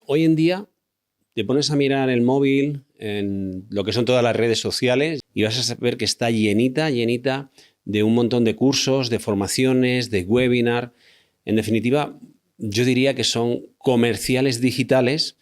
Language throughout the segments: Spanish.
hoy en día te pones a mirar el móvil, en lo que son todas las redes sociales, y vas a ver que está llenita de un montón de cursos, de formaciones, de webinar. En definitiva, yo diría que son comerciales digitales,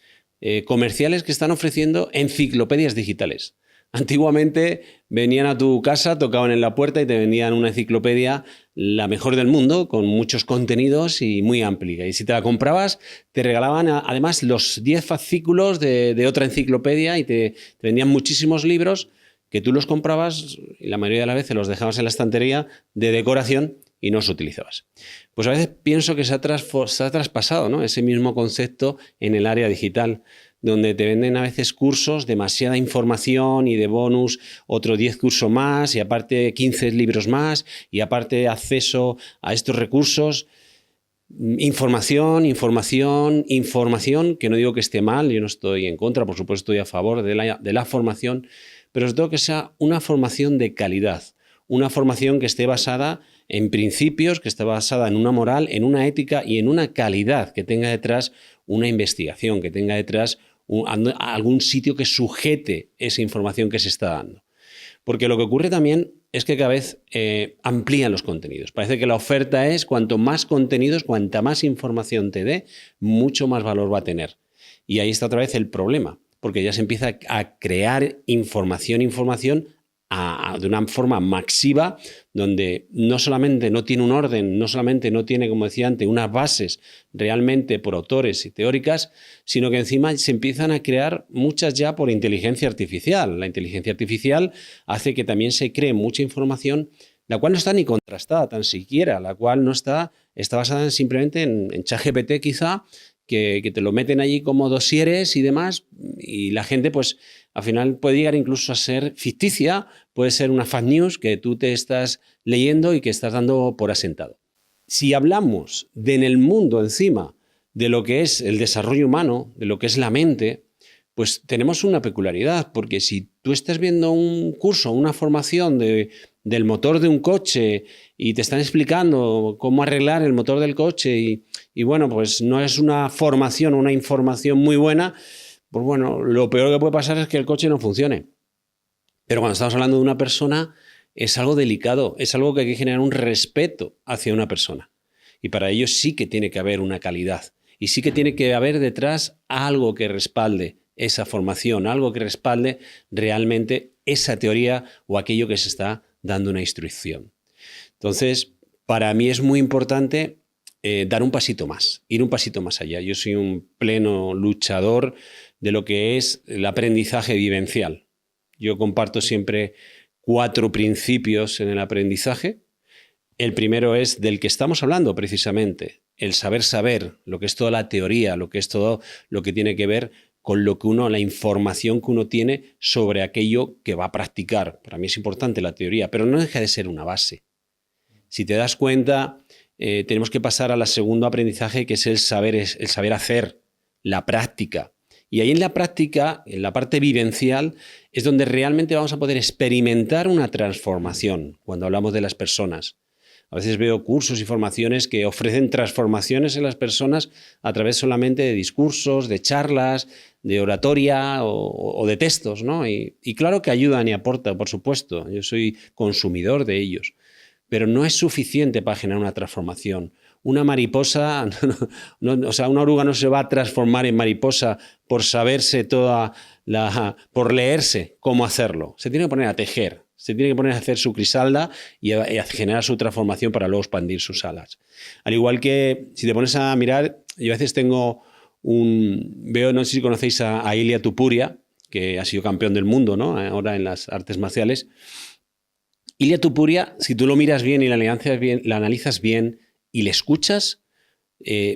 comerciales que están ofreciendo enciclopedias digitales. Antiguamente venían a tu casa, tocaban en la puerta y te vendían una enciclopedia, la mejor del mundo, con muchos contenidos y muy amplia. Y si te la comprabas, te regalaban además los 10 fascículos de otra enciclopedia y te vendían muchísimos libros que tú los comprabas y la mayoría de las veces los dejabas en la estantería de decoración y no los utilizabas. Pues a veces pienso que se ha traspasado, ¿no?, ese mismo concepto en el área digital, donde te venden a veces cursos, demasiada información y de bonus otros 10 cursos más y aparte 15 libros más y aparte acceso a estos recursos. Información, que no digo que esté mal, yo no estoy en contra, por supuesto estoy a favor de la formación, pero sobre todo que sea una formación de calidad, una formación que esté basada en principios, que esté basada en una moral, en una ética y en una calidad, que tenga detrás una investigación, que tenga detrás algún sitio que sujete esa información que se está dando. Porque lo que ocurre también es que cada vez amplían los contenidos. Parece que la oferta es cuanto más contenidos, cuanta más información te dé, mucho más valor va a tener. Y ahí está otra vez el problema, porque ya se empieza a crear información de una forma masiva, donde no solamente no tiene un orden, no solamente no tiene, como decía antes, unas bases realmente por autores y teóricas, sino que encima se empiezan a crear muchas ya por inteligencia artificial. La inteligencia artificial hace que también se cree mucha información, la cual no está ni contrastada tan siquiera, la cual no está basada simplemente en ChatGPT quizá, que te lo meten allí como dosieres y demás, y la gente pues al final puede llegar incluso a ser ficticia, puede ser una fake news que tú te estás leyendo y que estás dando por asentado. Si hablamos de en el mundo encima de lo que es el desarrollo humano, de lo que es la mente, pues tenemos una peculiaridad, porque si tú estás viendo un curso, una formación del motor de un coche y te están explicando cómo arreglar el motor del coche y bueno, pues no es una formación, una información muy buena, pues bueno, lo peor que puede pasar es que el coche no funcione. Pero cuando estamos hablando de una persona, es algo delicado, es algo que hay que generar un respeto hacia una persona. Y para ello sí que tiene que haber una calidad. Y sí que tiene que haber detrás algo que respalde esa formación, algo que respalde realmente esa teoría o aquello que se está dando una instrucción. Entonces, para mí es muy importante dar un pasito más, ir un pasito más allá. Yo soy un pleno luchador de lo que es el aprendizaje vivencial. Yo comparto siempre 4 principios en el aprendizaje. El primero es del que estamos hablando precisamente, el saber, lo que es toda la teoría, lo que es todo lo que tiene que ver con lo que la información que uno tiene sobre aquello que va a practicar. Para mí es importante la teoría, pero no deja de ser una base. Si te das cuenta, tenemos que pasar al segundo aprendizaje, que es el saber hacer, la práctica. Y ahí en la práctica, en la parte vivencial, es donde realmente vamos a poder experimentar una transformación cuando hablamos de las personas. A veces veo cursos y formaciones que ofrecen transformaciones en las personas a través solamente de discursos, de charlas, de oratoria o de textos, ¿no? Y claro que ayudan y aportan, por supuesto. Yo soy consumidor de ellos. Pero no es suficiente para generar una transformación. Una mariposa, o sea, una oruga no se va a transformar en mariposa por saberse por leerse cómo hacerlo. Se tiene que poner a tejer, se tiene que poner a hacer su crisalda y a generar su transformación para luego expandir sus alas. Al igual que si te pones a mirar, yo a veces veo, no sé si conocéis a Ilia Tupuria, que ha sido campeón del mundo, ¿no?, ahora en las artes marciales. Ilia Tupuria, si tú lo miras bien y la analizas bien y le escuchas,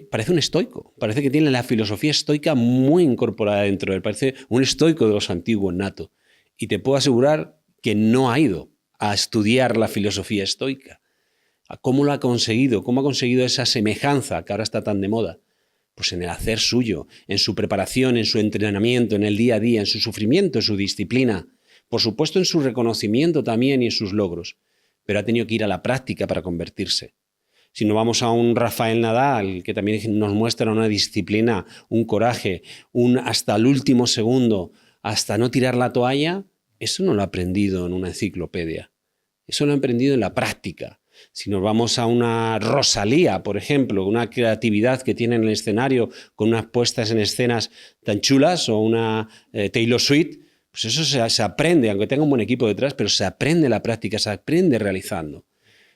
parece un estoico. Parece que tiene la filosofía estoica muy incorporada dentro de él. Parece un estoico de los antiguos nato. Y te puedo asegurar que no ha ido a estudiar la filosofía estoica. ¿Cómo lo ha conseguido? ¿Cómo ha conseguido esa semejanza que ahora está tan de moda? Pues en el hacer suyo, en su preparación, en su entrenamiento, en el día a día, en su sufrimiento, en su disciplina. Por supuesto en su reconocimiento también y en sus logros, pero ha tenido que ir a la práctica para convertirse. Si no vamos a un Rafael Nadal, que también nos muestra una disciplina, un coraje, un hasta el último segundo, hasta no tirar la toalla, eso no lo he aprendido en una enciclopedia. Eso lo he aprendido en la práctica. Si nos vamos a una Rosalía, por ejemplo, una creatividad que tiene en el escenario con unas puestas en escenas tan chulas, o una Taylor Swift, pues eso se aprende, aunque tenga un buen equipo detrás, pero se aprende en la práctica, se aprende realizando.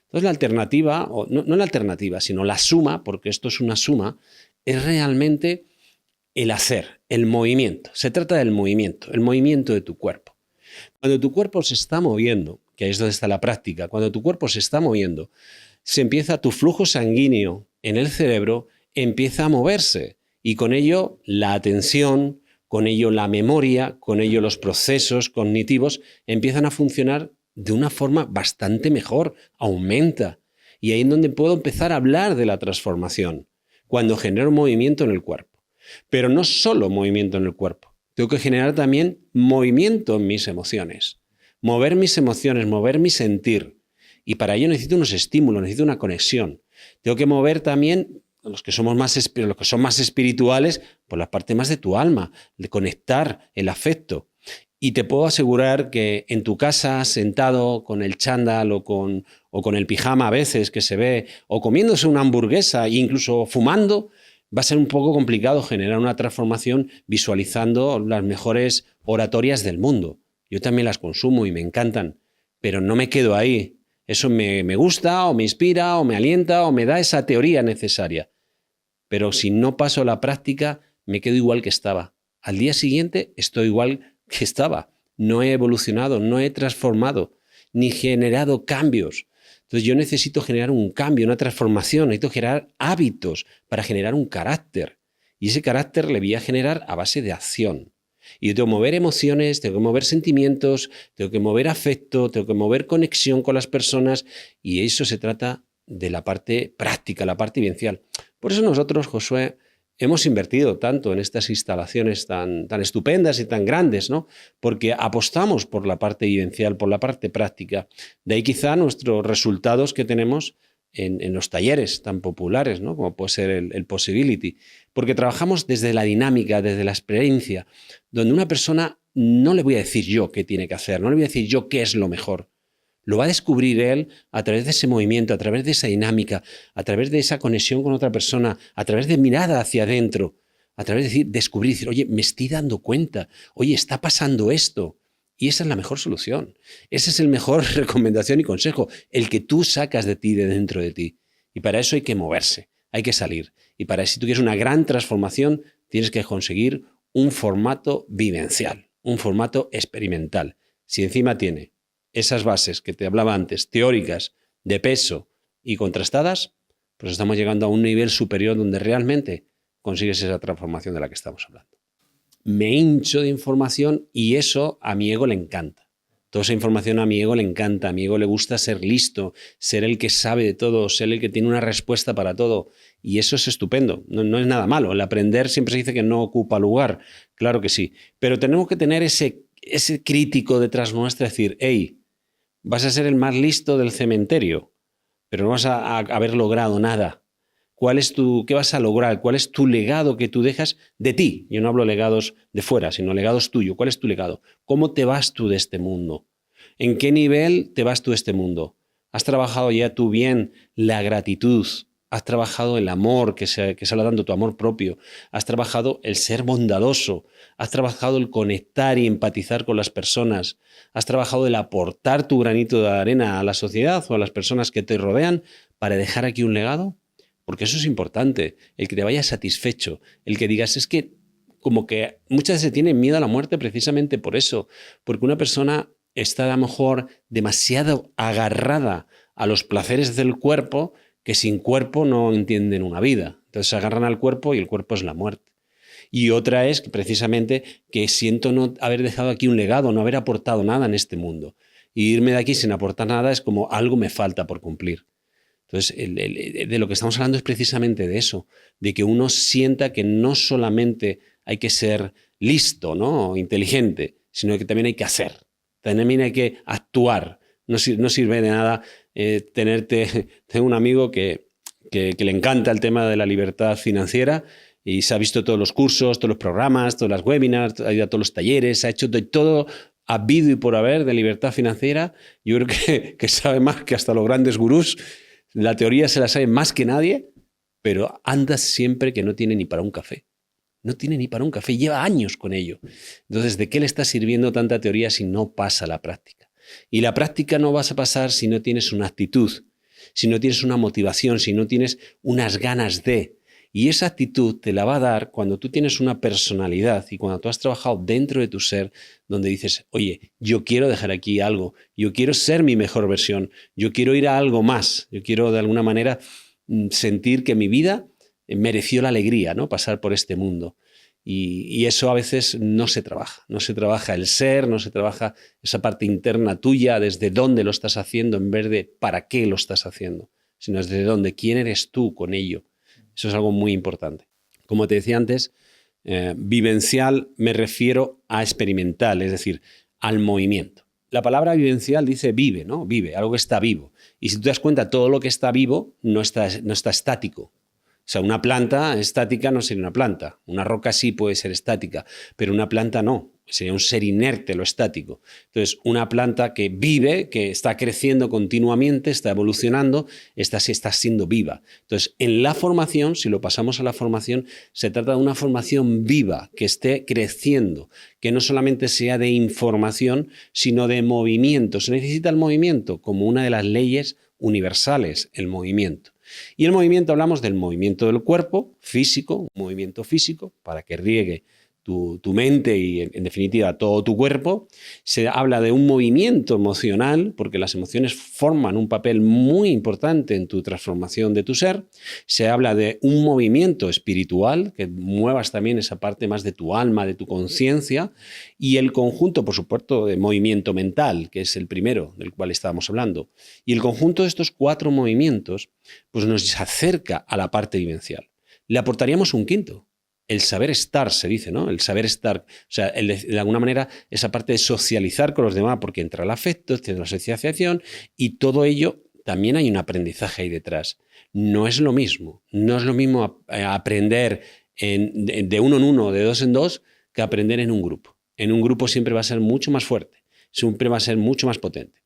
Entonces la alternativa, o no la alternativa, sino la suma, porque esto es una suma, es realmente el hacer, el movimiento. Se trata del movimiento, el movimiento de tu cuerpo. Cuando tu cuerpo se está moviendo, que ahí es donde está la práctica, cuando tu cuerpo se está moviendo, se empieza tu flujo sanguíneo en el cerebro, empieza a moverse y con ello la atención, con ello la memoria, con ello los procesos cognitivos empiezan a funcionar de una forma bastante mejor, aumenta. Y ahí es donde puedo empezar a hablar de la transformación, cuando genero movimiento en el cuerpo. Pero no solo movimiento en el cuerpo, tengo que generar también movimiento en mis emociones. Mover mis emociones, mover mi sentir. Y para ello necesito unos estímulos, necesito una conexión. Tengo que mover también, los que son más espirituales, por la parte más de tu alma, de conectar el afecto. Y te puedo asegurar que en tu casa, sentado con el chándal o con el pijama a veces que se ve, o comiéndose una hamburguesa e incluso fumando, va a ser un poco complicado generar una transformación visualizando las mejores oratorias del mundo. Yo también las consumo y me encantan, pero no me quedo ahí. Eso me gusta o me inspira o me alienta o me da esa teoría necesaria. Pero si no paso a la práctica, me quedo igual que estaba. Al día siguiente estoy igual que estaba. No he evolucionado, no he transformado, ni generado cambios. Entonces yo necesito generar un cambio, una transformación, necesito generar hábitos para generar un carácter. Y ese carácter le voy a generar a base de acción. Y yo tengo que mover emociones, tengo que mover sentimientos, tengo que mover afecto, tengo que mover conexión con las personas, y eso se trata de la parte práctica, la parte vivencial. Por eso nosotros, Josué, hemos invertido tanto en estas instalaciones tan estupendas y tan grandes, ¿no? Porque apostamos por la parte vivencial, por la parte práctica. De ahí quizá nuestros resultados que tenemos en los talleres tan populares, ¿no? Como puede ser el Possibility, porque trabajamos desde la dinámica, desde la experiencia, donde una persona no le voy a decir yo qué tiene que hacer, no le voy a decir yo qué es lo mejor. Lo va a descubrir él a través de ese movimiento, a través de esa dinámica, a través de esa conexión con otra persona, a través de mirada hacia adentro, a través de descubrir, decir, oye, me estoy dando cuenta, oye, está pasando esto. Y esa es la mejor solución. Esa es la mejor recomendación y consejo, el que tú sacas de ti, de dentro de ti. Y para eso hay que moverse, hay que salir. Y para eso, si tú quieres una gran transformación, tienes que conseguir un formato vivencial, un formato experimental. Si encima tiene esas bases que te hablaba antes, teóricas, de peso y contrastadas, pues estamos llegando a un nivel superior donde realmente consigues esa transformación de la que estamos hablando. Me hincho de información y eso a mi ego le encanta. Toda esa información a mi ego le encanta, a mi ego le gusta ser listo, ser el que sabe de todo, ser el que tiene una respuesta para todo. Y eso es estupendo, no es nada malo. El aprender siempre se dice que no ocupa lugar, claro que sí. Pero tenemos que tener ese crítico detrás nuestra, decir, hey, vas a ser el más listo del cementerio, pero no vas a haber logrado nada. ¿Qué vas a lograr? ¿Cuál es tu legado que tú dejas de ti? Yo no hablo legados de fuera, sino legados tuyos. ¿Cuál es tu legado? ¿Cómo te vas tú de este mundo? ¿En qué nivel te vas tú de este mundo? ¿Has trabajado ya tú bien la gratitud? ¿Has trabajado el amor que se habla dando, tu amor propio? ¿Has trabajado el ser bondadoso? ¿Has trabajado el conectar y empatizar con las personas? ¿Has trabajado el aportar tu granito de arena a la sociedad o a las personas que te rodean para dejar aquí un legado? Porque eso es importante, el que te vayas satisfecho, el que digas, es que como que muchas veces se tiene miedo a la muerte precisamente por eso, porque una persona está a lo mejor demasiado agarrada a los placeres del cuerpo, que sin cuerpo no entienden una vida. Entonces se agarran al cuerpo y el cuerpo es la muerte. Y otra es que precisamente que siento no haber dejado aquí un legado, no haber aportado nada en este mundo. Y irme de aquí sin aportar nada es como algo me falta por cumplir. Entonces, de lo que estamos hablando es precisamente de eso, de que uno sienta que no solamente hay que ser listo, ¿no? O inteligente, sino que también hay que hacer, también hay que actuar. No sirve de nada tengo un amigo que que le encanta el tema de la libertad financiera y se ha visto todos los cursos, todos los programas, todas las webinars, ha ido a todos los talleres, ha hecho de todo habido y por haber de libertad financiera. Yo creo que sabe más que hasta los grandes gurús. La teoría se la sabe más que nadie, pero anda siempre que no tiene ni para un café. No tiene ni para un café, lleva años con ello. Entonces, ¿de qué le está sirviendo tanta teoría si no pasa la práctica? Y la práctica no vas a pasar si no tienes una actitud, si no tienes una motivación, si no tienes unas ganas de. Y esa actitud te la va a dar cuando tú tienes una personalidad y cuando tú has trabajado dentro de tu ser, donde dices, oye, yo quiero dejar aquí algo, yo quiero ser mi mejor versión, yo quiero ir a algo más, yo quiero de alguna manera sentir que mi vida mereció la alegría, ¿no? Pasar por este mundo. Y eso a veces no se trabaja el ser, no se trabaja esa parte interna tuya, desde dónde lo estás haciendo en vez de para qué lo estás haciendo, sino desde dónde, quién eres tú con ello. Eso es algo muy importante. Como te decía antes, vivencial me refiero a experimental, es decir, al movimiento. La palabra vivencial dice vive, ¿no? Vive, algo que está vivo. Y si tú te das cuenta, todo lo que está vivo no está estático. O sea, una planta estática no sería una planta. Una roca sí puede ser estática, pero una planta no. Sería un ser inerte lo estático. Entonces, una planta que vive, que está creciendo continuamente, está evolucionando, está siendo viva. Entonces, en la formación, si lo pasamos a la formación, se trata de una formación viva, que esté creciendo, que no solamente sea de información, sino de movimiento. Se necesita el movimiento como una de las leyes universales, el movimiento. Y el movimiento, hablamos del movimiento del cuerpo físico, un movimiento físico para que riegue tu mente y en definitiva todo tu cuerpo. Se habla de un movimiento emocional porque las emociones forman un papel muy importante en tu transformación de tu ser. Se habla de un movimiento espiritual que muevas también esa parte más de tu alma, de tu conciencia, y el conjunto, por supuesto, de movimiento mental, que es el primero del cual estábamos hablando. Y el conjunto de estos 4 movimientos pues nos acerca a la parte vivencial. Le aportaríamos un quinto. El saber estar, se dice, ¿no? El saber estar, o sea, de alguna manera esa parte de socializar con los demás, porque entra el afecto, entra la asociación y todo ello, también hay un aprendizaje ahí detrás. No es lo mismo aprender de uno en uno, de dos en dos, que aprender en un grupo. En un grupo siempre va a ser mucho más fuerte, siempre va a ser mucho más potente.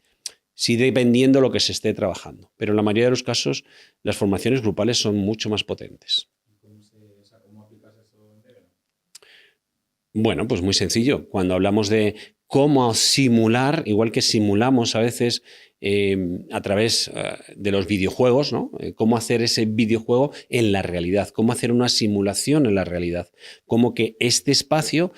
Sí, dependiendo de lo que se esté trabajando. Pero en la mayoría de los casos, las formaciones grupales son mucho más potentes. ¿Cómo aplicas eso en Telegram? Bueno, pues muy sencillo. Cuando hablamos de cómo simular, igual que simulamos a veces a través de los videojuegos, ¿no? Cómo hacer ese videojuego en la realidad, cómo hacer una simulación en la realidad, cómo que este espacio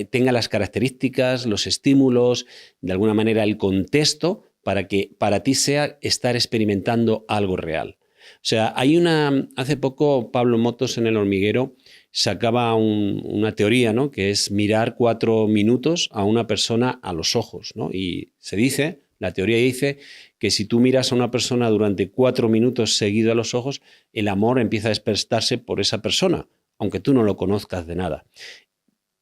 tenga las características, los estímulos, de alguna manera el contexto, para que para ti sea estar experimentando algo real. O sea, hace poco Pablo Motos en El Hormiguero sacaba una teoría, ¿no? Que es mirar 4 minutos a una persona a los ojos, ¿no? Y la teoría dice que si tú miras a una persona durante 4 minutos seguido a los ojos, el amor empieza a despertarse por esa persona, aunque tú no lo conozcas de nada.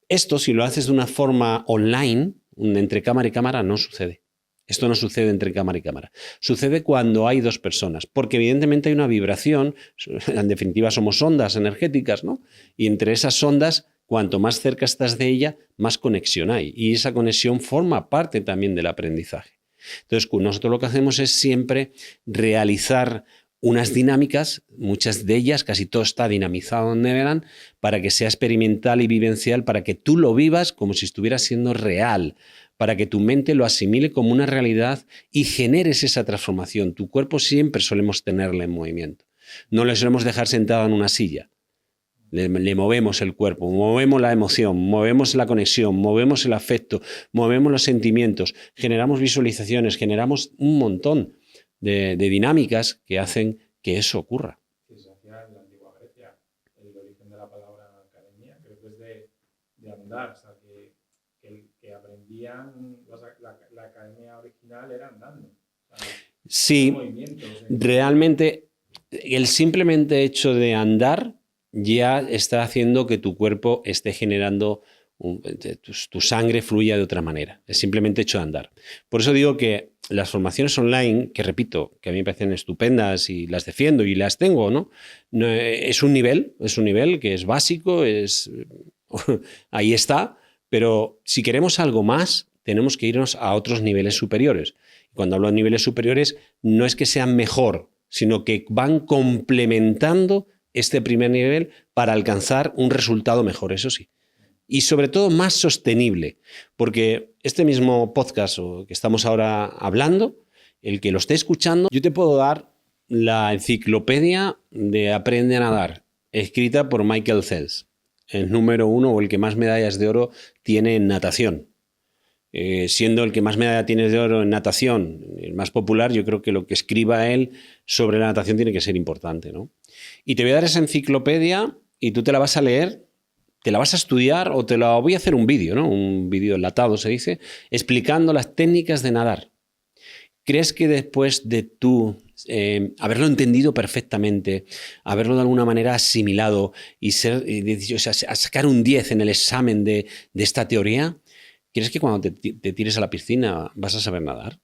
Esto, si lo haces de una forma online, entre cámara y cámara, no sucede. Esto no sucede entre cámara y cámara. Sucede cuando hay 2 personas, porque evidentemente hay una vibración, en definitiva somos ondas energéticas, ¿no? Y entre esas ondas, cuanto más cerca estás de ella, más conexión hay. Y esa conexión forma parte también del aprendizaje. Entonces, nosotros lo que hacemos es siempre realizar unas dinámicas, muchas de ellas, casi todo está dinamizado en Neverland, para que sea experimental y vivencial, para que tú lo vivas como si estuviera siendo real, para que tu mente lo asimile como una realidad y generes esa transformación. Tu cuerpo siempre solemos tenerlo en movimiento. No le solemos dejar sentado en una silla. Le movemos el cuerpo, movemos la emoción, movemos la conexión, movemos el afecto, movemos los sentimientos, generamos visualizaciones, generamos un montón de dinámicas que hacen que eso ocurra. Sí, se hacía en la antigua Grecia. El origen de la palabra academia creo que es de andar, o sea, que aprendían, la academia original era andando. O sea, sí, realmente el simplemente hecho de andar ya está haciendo que tu cuerpo esté generando tu sangre fluya de otra manera. Es simplemente hecho de andar. Por eso digo que las formaciones online, que repito, que a mí me parecen estupendas y las defiendo y las tengo, ¿no? Es un nivel que es básico, ahí está, pero si queremos algo más, tenemos que irnos a otros niveles superiores. Cuando hablo de niveles superiores, no es que sean mejor, sino que van complementando este primer nivel para alcanzar un resultado mejor, eso sí. Y sobre todo más sostenible, porque este mismo podcast que estamos ahora hablando, el que lo esté escuchando, yo te puedo dar la enciclopedia de Aprende a nadar, escrita por Michael Phelps, el número 1 o el que más medallas de oro tiene en natación. Siendo el que más medalla tiene de oro en natación, el más popular, yo creo que lo que escriba él sobre la natación tiene que ser importante, ¿no? Y te voy a dar esa enciclopedia y tú te la vas a leer, te la vas a estudiar o te la voy a hacer un vídeo, ¿no? Un vídeo enlatado se dice, explicando las técnicas de nadar. ¿Crees que después de tú haberlo entendido perfectamente, haberlo de alguna manera asimilado y sacar un 10 en el examen de esta teoría, ¿crees que cuando te tires a la piscina vas a saber nadar?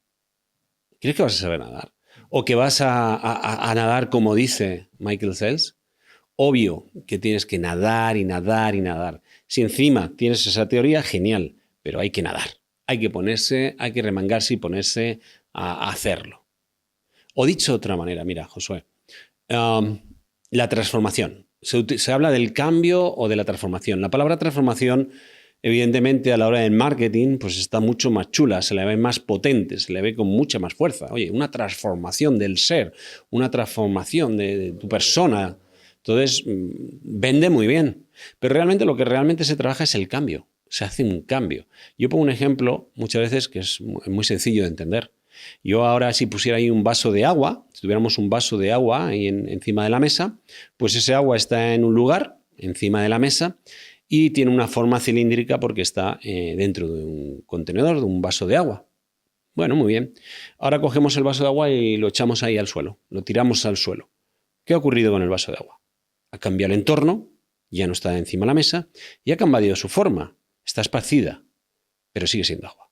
¿Crees que vas a saber nadar? ¿O que vas a nadar como dice Michael Phelps? Obvio que tienes que nadar y nadar y nadar. Si encima tienes esa teoría, genial, pero hay que nadar. Hay que remangarse y ponerse a hacerlo. O dicho de otra manera, mira, Josué, la transformación. Se habla del cambio o de la transformación. La palabra transformación, evidentemente, a la hora del marketing, pues está mucho más chula, se le ve más potente, se le ve con mucha más fuerza. Oye, una transformación del ser, una transformación de tu persona. Entonces, vende muy bien. Pero realmente lo que realmente se trabaja es el cambio. Se hace un cambio. Yo pongo un ejemplo muchas veces que es muy sencillo de entender. Yo ahora, si pusiera ahí un vaso de agua, si tuviéramos un vaso de agua ahí encima de la mesa, pues ese agua está en un lugar, encima de la mesa, y tiene una forma cilíndrica porque está dentro de un contenedor, de un vaso de agua. Bueno, muy bien. Ahora cogemos el vaso de agua y lo echamos ahí al suelo, lo tiramos al suelo. ¿Qué ha ocurrido con el vaso de agua? Ha cambiado el entorno, ya no está encima de la mesa, y ha cambiado su forma. Está esparcida, pero sigue siendo agua.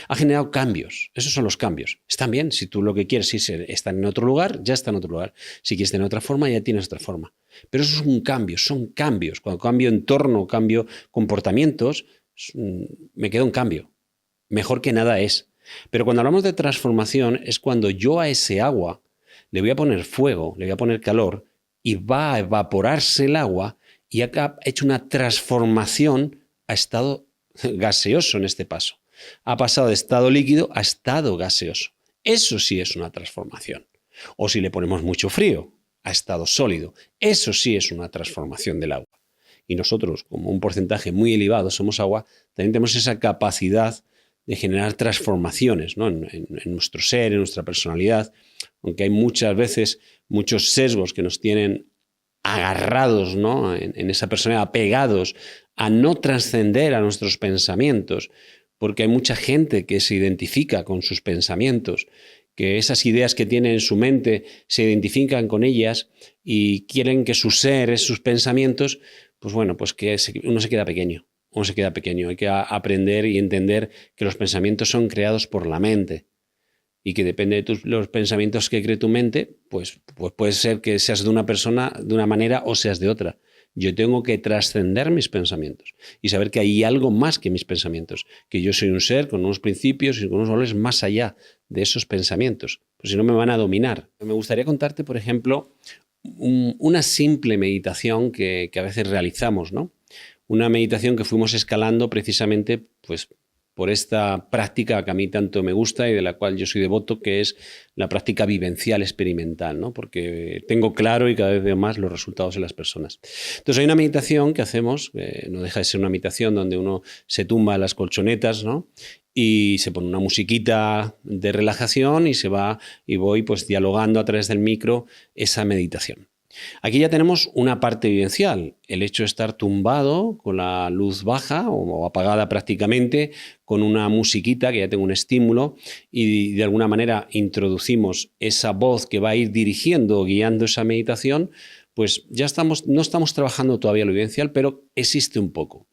Ha generado cambios. Esos son los cambios. Están bien. Si tú lo que quieres es estar en otro lugar, ya está en otro lugar. Si quieres tener otra forma, ya tienes otra forma. Pero eso es un cambio, son cambios. Cuando cambio entorno, cambio comportamientos, me queda un cambio. Mejor que nada es. Pero cuando hablamos de transformación es cuando yo a ese agua le voy a poner fuego, le voy a poner calor y va a evaporarse el agua y ha hecho una transformación a estado gaseoso en este paso. Ha pasado de estado líquido a estado gaseoso. Eso sí es una transformación. O si le ponemos mucho frío, a estado sólido. Eso sí es una transformación del agua. Y nosotros, como un porcentaje muy elevado somos agua, también tenemos esa capacidad de generar transformaciones, ¿no? en nuestro ser, en nuestra personalidad, aunque hay muchas veces muchos sesgos que nos tienen agarrados, ¿no? en esa personalidad, apegados a no trascender a nuestros pensamientos, porque hay mucha gente que se identifica con sus pensamientos, que esas ideas que tiene en su mente se identifican con ellas y quieren que su ser, sus pensamientos, pues bueno, pues que uno se queda pequeño. Uno se queda pequeño. Hay que aprender y entender que los pensamientos son creados por la mente y que depende de los pensamientos que cree tu mente, pues puede ser que seas de una persona de una manera o seas de otra. Yo tengo que trascender mis pensamientos y saber que hay algo más que mis pensamientos, que yo soy un ser con unos principios y con unos valores más allá de esos pensamientos, pues si no me van a dominar. Me gustaría contarte, por ejemplo, una simple meditación que a veces realizamos, ¿no? Una meditación que fuimos escalando precisamente pues, por esta práctica que a mí tanto me gusta y de la cual yo soy devoto, que es la práctica vivencial experimental, ¿no? Porque tengo claro y cada vez veo más los resultados en las personas. Entonces hay una meditación que hacemos, no deja de ser una meditación donde uno se tumba en las colchonetas, ¿no? Y se pone una musiquita de relajación y se va y voy pues dialogando a través del micro esa meditación. Aquí ya tenemos una parte vivencial, el hecho de estar tumbado con la luz baja o apagada prácticamente, con una musiquita que ya tengo un estímulo y de alguna manera introducimos esa voz que va a ir dirigiendo o guiando esa meditación, pues ya no estamos trabajando todavía lo vivencial, pero existe un poco.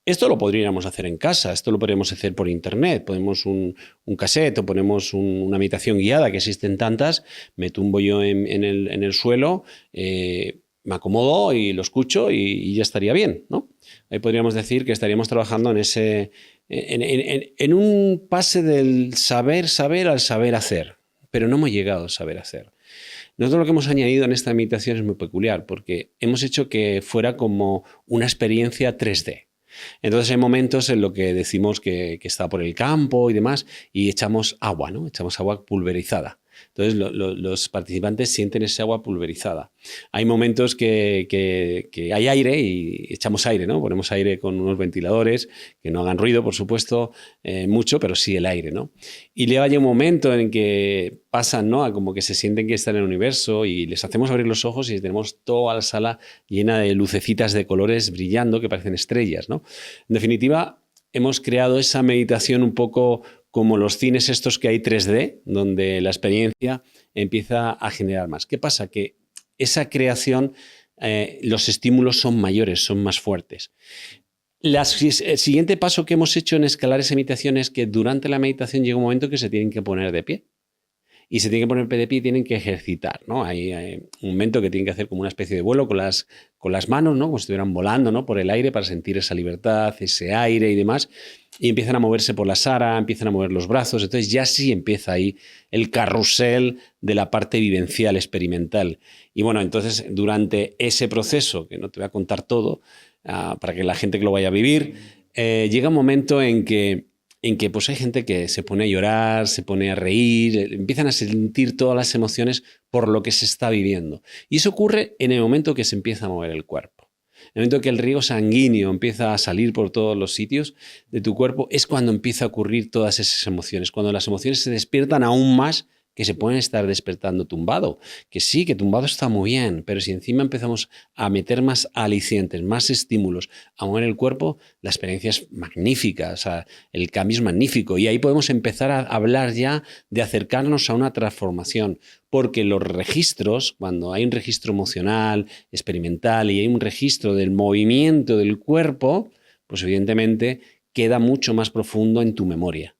Esto lo podríamos hacer en casa, esto lo podríamos hacer por internet. Ponemos un cassette o ponemos una meditación guiada, que existen tantas, me tumbo yo en el suelo, me acomodo y lo escucho y ya estaría bien, ¿no? Ahí podríamos decir que estaríamos trabajando en un pase del saber al saber hacer, pero no hemos llegado al saber hacer. Nosotros lo que hemos añadido en esta meditación es muy peculiar, porque hemos hecho que fuera como una experiencia 3D. Entonces hay momentos en los que decimos que está por el campo y demás y echamos agua, ¿no? Echamos agua pulverizada. Entonces los participantes sienten ese agua pulverizada. Hay momentos que hay aire y echamos aire, ¿no? Ponemos aire con unos ventiladores que no hagan ruido, por supuesto, mucho, pero sí el aire, ¿no? Y luego hay un momento en que pasan, ¿no? A como que se sienten que están en el universo y les hacemos abrir los ojos y tenemos toda la sala llena de lucecitas de colores brillando que parecen estrellas, ¿no? En definitiva, hemos creado esa meditación un poco como los cines estos que hay 3D, donde la experiencia empieza a generar más. ¿Qué pasa? Que esa creación, los estímulos son mayores, son más fuertes. El siguiente paso que hemos hecho en escalar esa meditación es que durante la meditación llega un momento que se tienen que poner de pie. Y se tienen que poner de pie y tienen que ejercitar, ¿no? Hay un momento que tienen que hacer como una especie de vuelo con las manos, ¿no? Como si estuvieran volando, ¿no? Por el aire para sentir esa libertad, ese aire y demás. Y empiezan a moverse por la sala, empiezan a mover los brazos. Entonces ya sí empieza ahí el carrusel de la parte vivencial, experimental. Y bueno, entonces durante ese proceso, que no te voy a contar todo, para que la gente que lo vaya a vivir, llega un momento en que pues hay gente que se pone a llorar, se pone a reír, empiezan a sentir todas las emociones por lo que se está viviendo. Y eso ocurre en el momento que se empieza a mover el cuerpo. En el momento que el riego sanguíneo empieza a salir por todos los sitios de tu cuerpo, es cuando empieza a ocurrir todas esas emociones, cuando las emociones se despiertan aún más que se pueden estar despertando tumbado. Que sí, que tumbado está muy bien, pero si encima empezamos a meter más alicientes, más estímulos, a mover el cuerpo, la experiencia es magnífica, o sea, el cambio es magnífico. Y ahí podemos empezar a hablar ya de acercarnos a una transformación, porque los registros, cuando hay un registro emocional, experimental, y hay un registro del movimiento del cuerpo, pues evidentemente queda mucho más profundo en tu memoria.